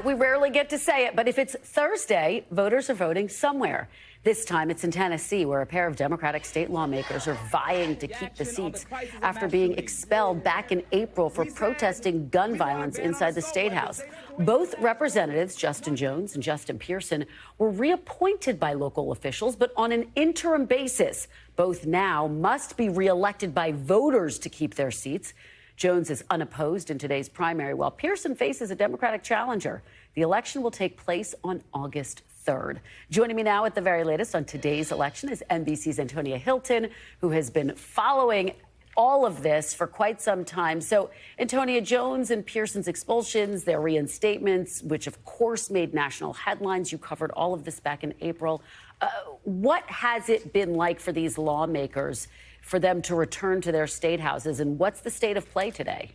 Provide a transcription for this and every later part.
We rarely get to say it, but if it's Thursday, voters are voting somewhere. This time it's in Tennessee, where a pair of Democratic state lawmakers are vying to keep the seats after being expelled back in April for protesting gun violence inside the statehouse. Both representatives, Justin Jones and Justin Pearson, were reappointed by local officials, but on an interim basis. Both now must be reelected by voters to keep their seats. Jones is unopposed in today's primary, while Pearson faces a Democratic challenger. The election will take place on August 3rd. Joining me now at the very latest on today's election is NBC's Antonia Hilton, who has been following all of this for quite some time. So, Antonia, Jones and Pearson's expulsions, their reinstatements, which of course made national headlines. You covered all of this back in April. What has it been like for these lawmakers, for them to return to their state houses, and what's the state of play today?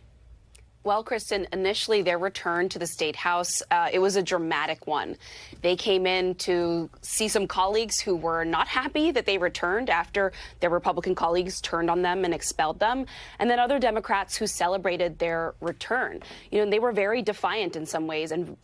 Well, Kristen, initially their return to the State House, it was a dramatic one. They came in to see some colleagues who were not happy that they returned after their Republican colleagues turned on them and expelled them, and then other Democrats who celebrated their return. And they were very defiant in some ways and,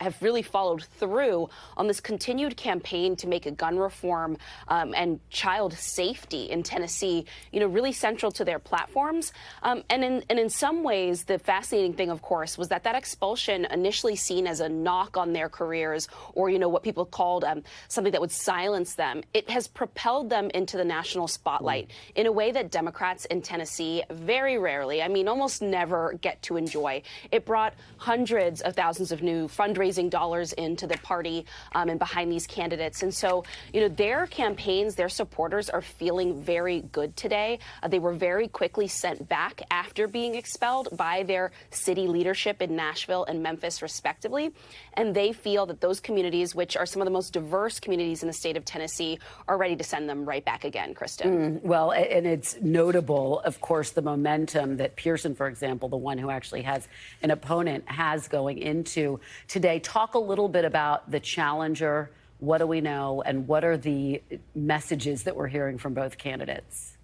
have really followed through on this continued campaign to make a gun reform and child safety in Tennessee, really central to their platforms. And in some ways, the fascinating thing, of course, was that expulsion, initially seen as a knock on their careers, or what people called something that would silence them, it has propelled them into the national spotlight in a way that Democrats in Tennessee very rarely, almost never, get to enjoy. It brought hundreds of thousands of new fundraising dollars into the party and behind these candidates. And so, their campaigns, their supporters are feeling very good today. They were very quickly sent back after being expelled by their city leadership in Nashville and Memphis, respectively. And they feel that those communities, which are some of the most diverse communities in the state of Tennessee, are ready to send them right back again, Kristen. Well, and it's notable, of course, the momentum that Pearson, for example, the one who actually has an opponent, has going into today. Talk a little bit about the challenger. What do we know? And what are the messages that we're hearing from both candidates?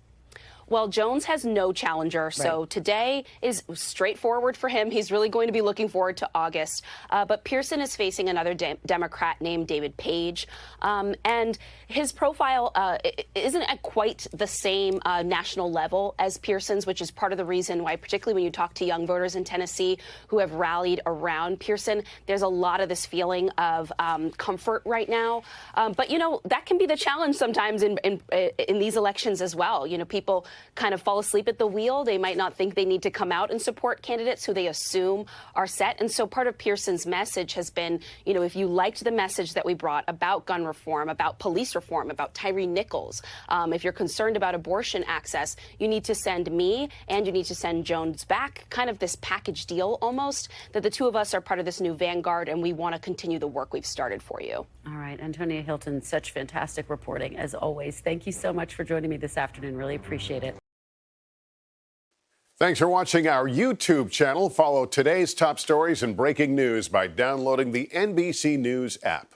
Well, Jones has no challenger, so today is straightforward for him. He's really going to be looking forward to August. But Pearson is facing another Democrat named David Page, and his profile isn't at quite the same national level as Pearson's, which is part of the reason why, particularly when you talk to young voters in Tennessee who have rallied around Pearson, there's a lot of this feeling of comfort right now. But, that can be the challenge sometimes in these elections as well. People kind of fall asleep at the wheel. They might not think they need to come out and support candidates who they assume are set. And so part of Pearson's message has been, if you liked the message that we brought about gun reform, about police reform, about Tyree Nichols, if you're concerned about abortion access, you need to send me and you need to send Jones back, kind of this package deal almost, that the two of us are part of this new vanguard and we want to continue the work we've started for you. All right. Antonia Hilton, such fantastic reporting as always. Thank you so much for joining me this afternoon. Really appreciate it. Thanks for watching our YouTube channel. Follow today's top stories and breaking news by downloading the NBC News app.